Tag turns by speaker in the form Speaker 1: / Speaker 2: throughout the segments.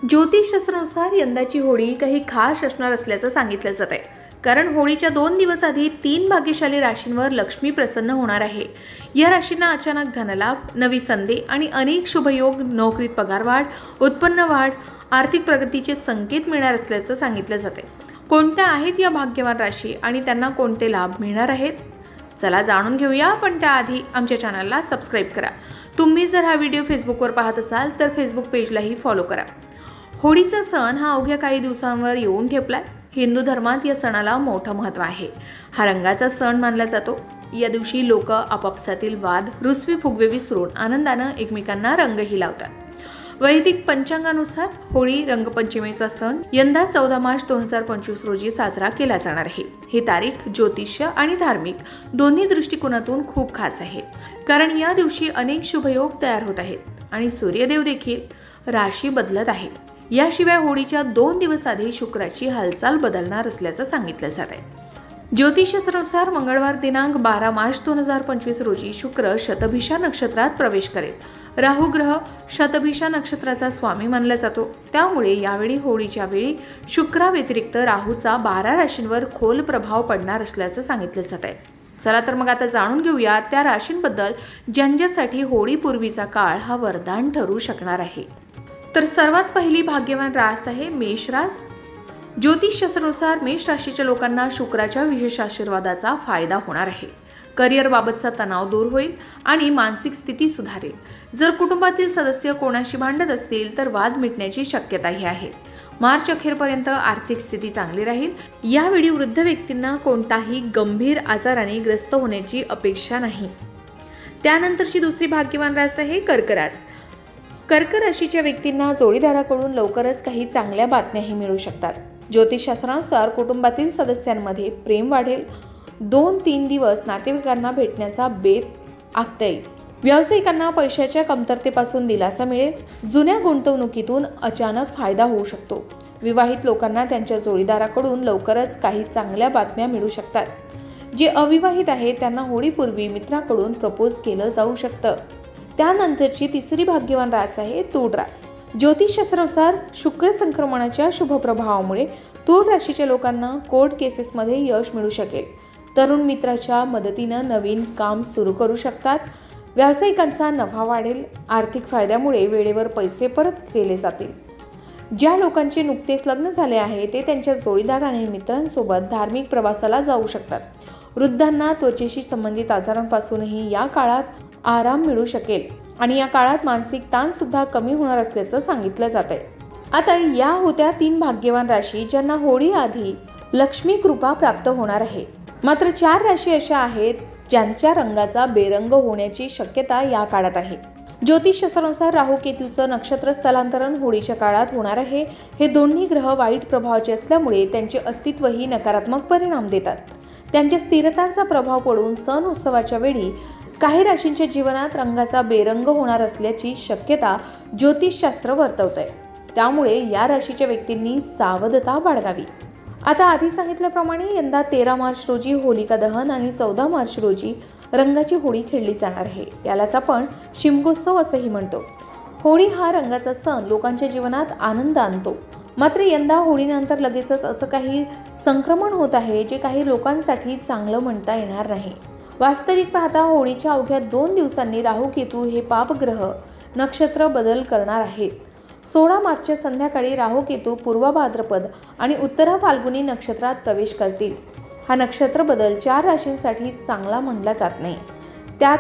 Speaker 1: ज्योतिषशास्त्रानुसार यंदाची होळी काही खास असणार असल्याचं सांगितलं जात आहे। कारण होळीच्या 2 दिवस आधी 3 भाग्यशाली राशींवर लक्ष्मी प्रसन्न होणार आहे। या राशींना अचानक धनलाभ, नवी संधी आणि अनेक शुभयोग, नोकरीत पगारवाढ, उत्पन्न वाढ, आर्थिक प्रगतीचे संकेत मिळणार असल्याचं सांगितलं जाते। कोणत्या आहेत या भाग्यवान राशी आणि त्यांना कोणते लाभ मिळणार आहेत? चला जाणून घेऊया, पण त्याआधी आमच्या चॅनलला सबस्क्राइब करा। तुम्ही जर हा व्हिडिओ फेसबुकवर पाहत असाल तर फेसबुक पेजलाही फॉलो करा। होळीचा सण हा अवघ्या काही दिवसांवर येऊन ठेपलाय। हिंदू धर्मात या सणाला मोठं महत्त्व आहे। हा रंगाचा सण मानला जातो। या दिवशी लोक आपापसातील वाद, रुसवे फुगवे विसरून आनंदानं एकमेकांना रंगही लावतात। वैदिक पंचांगानुसार होळी रंगपंचमीचा सण यंदा 14 मार्च 2025 रोजी साजरा केला जाणार आहे। ही तारीख ज्योतिष्य आणि धार्मिक दोन्ही दृष्टिकोनातून खूप खास आहे, कारण या दिवशी अनेक शुभयोग तयार होत आहेत आणि सूर्यदेव देखील राशी बदलत आहेत। याशिवाय होळीच्या 2 दिवस आधी शुक्राची हालचाल बदलणार असल्याचं सांगितलं जात आहे। ज्योतिषशास्त्रानुसार मंगळवार दिनांक 12 मार्च 2025 रोजी शुक्र शतभिषा नक्षत्रात प्रवेश करेल। राहू ग्रह शतभिषा नक्षत्राचा स्वामी मानला जातो, त्यामुळे यावेळी होळीच्या वेळी शुक्राव्यतिरिक्त राहूचा 12 राशींवर खोल प्रभाव पडणार असल्याचं सांगितलं जात आहे। चला तर मग आता जाणून घेऊया त्या राशींबद्दल ज्यांच्यासाठी होळीपूर्वीचा काळ हा वरदान ठरू शकणार आहे। तर सर्वात पहिली भाग्यवान रास आहे मेष रास। ज्योतिषशास्त्रानुसार मेष राशीच्या लोकांना शुक्राच्या विशेष आशीर्वादाचा फायदा होणार आहे। करिअर बाबतचा तणाव दूर होईल आणि मानसिक स्थिती सुधारेल। जर कुटुंबातील सदस्य कोणाशी भांडत असतील तर वाद मिटण्याची शक्यताही आहे। मार्च अखेरपर्यंत आर्थिक स्थिती चांगली राहील। यावेळी वृद्ध व्यक्तींना कोणताही गंभीर आजाराने ग्रस्त होण्याची अपेक्षा नाही। त्यानंतरची दुसरी भाग्यवान रास आहे कर्क रास। कर्क राशीच्या व्यक्तींना जोडीदाराकडून लवकरच काही चांगल्या बातम्याही मिळू शकतात। ज्योतिषशास्त्रानुसार कुटुंबातील सदस्यांमध्ये प्रेम वाढेल। 2-3 दिवस नातेवाईकांना भेटण्याचा बेत आखता येईल। व्यावसायिकांना पैशाच्या कमतरतेपासून दिलासा मिळेल। जुन्या गुंतवणुकीतून अचानक फायदा होऊ शकतो। विवाहित लोकांना त्यांच्या जोडीदाराकडून लवकरच काही चांगल्या बातम्या मिळू शकतात। जे अविवाहित आहेत त्यांना होळीपूर्वी मित्राकडून प्रपोज केलं जाऊ शकतं। त्यानंतरची तिसरी भाग्यवान रास आहे तुळ रास। ज्योतिषशास्त्रानुसार शुक्र संक्रमणाच्या शुभ प्रभावामुळे तुळ राशीच्या लोकांना कोर्ट केसेसमध्ये यश मिळू शकेल। तरुण मित्राच्या मदतीनं नवीन काम सुरू करू शकतात। व्यावसायिकांचा नफा वाढेल। आर्थिक फायद्यामुळे वेळेवर पैसे परत केले जातील। ज्या लोकांचे नुकतेच लग्न झाले आहे ते त्यांच्या जोडीदार आणि मित्रांसोबत धार्मिक प्रवासाला जाऊ शकतात। वृद्धांना त्वचेशी संबंधित आजारांपासूनही या काळात आराम मिळू शकेल आणि या काळात मानसिक ताण सुद्धा कमी होणार असल्याचं सांगितलं जात आहे। आता या होत्या 3 भाग्यवान राशी ज्यांना होळी आधी लक्ष्मी कृपा प्राप्त होणार आहे। मात्र 4 राशी अशा आहेत ज्यांच्या रंगाचा बेरंग होण्याची शक्यता या काळात आहे। ज्योतिषशास्त्रानुसार राहू केतूचं नक्षत्र स्थलांतरण होळीच्या काळात होणार आहे। हे दोन्ही ग्रह वाईट प्रभावाचे असल्यामुळे त्यांचे अस्तित्वही नकारात्मक परिणाम देतात। त्यांच्या स्थिरतांचा प्रभाव पडून सण उत्सवाच्या वेळी काही राशींच्या जीवनात रंगाचा बेरंग होणार असल्याची शक्यता ज्योतिषशास्त्र वर्तवतंय। त्यामुळे या राशीच्या व्यक्तींनी सावधता बाळगावी। आता आधी सांगितल्याप्रमाणे यंदा 13 मार्च रोजी होलिका दहन आणि 14 मार्च रोजी रंगाची होळी खेळली जाणार आहे। यालाच आपण शिमगोत्सव असंही म्हणतो। होळी हा रंगाचा सण लोकांच्या जीवनात आनंद आणतो। मात्र यंदा होळीनंतर लगेचच असं काही संक्रमण होत आहे जे काही लोकांसाठी चांगलं म्हणता येणार नाही। वास्तविक पाहता होळीच्या अवघ्या 2 दिवसांनी राहू केतू हे पापग्रह नक्षत्र बदल करणार आहेत। 16 मार्चच्या संध्याकाळी राहू केतू पूर्व भाद्रपद आणि उत्तरा फाल्गुनी नक्षत्रात प्रवेश करतील। हा नक्षत्र बदल 4 राशींसाठी चांगला म्हणला जात नाही। त्यात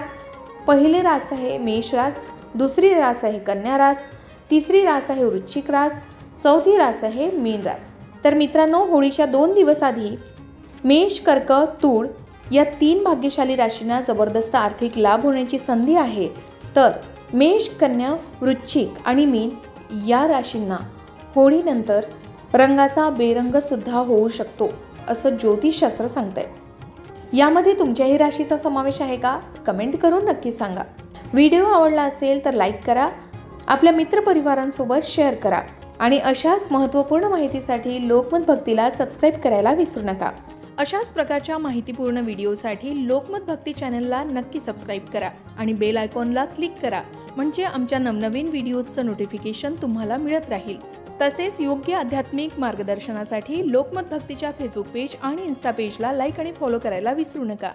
Speaker 1: पहिली रास आहे मेष रास, दुसरी रास आहे कन्या रास, तिसरी रास आहे वृश्चिक रास, चौथी रास आहे मीन रास। तर मित्रांनो, होळीच्या 2 दिवस आधी मेष, कर्क, तुळ या 3 भाग्यशाली राशींना जबरदस्त आर्थिक लाभ होण्याची संधी आहे। तर मेष, कन्या, वृश्चिक आणि मीन या राशींना होळीनंतर रंगाचा बेरंग सुद्धा होऊ शकतो असं ज्योतिषशास्त्र सांगतंय। यामध्ये तुमच्याही राशीचा समावेश आहे का? कमेंट करून नक्की सांगा। व्हिडिओ आवडला असेल तर लाईक करा, आपल्या मित्रपरिवारांसोबत शेअर करा आणि अशाच महत्त्वपूर्ण माहितीसाठी लोकमत भक्तीला सबस्क्राईब करायला विसरू नका। अशाच प्रकारच्या माहितीपूर्ण व्हिडिओसाठी लोकमत भक्ती चॅनलला नक्की सबस्क्राईब करा आणि बेल आयकॉनला क्लिक करा, म्हणजे आमच्या नवनवीन व्हिडिओचं नोटिफिकेशन तुम्हाला मिळत राहील। तसेच योग्य आध्यात्मिक मार्गदर्शनासाठी लोकमत भक्तीच्या फेसबुक पेज आणि इन्स्टा पेजला लाईक आणि फॉलो करायला विसरू नका.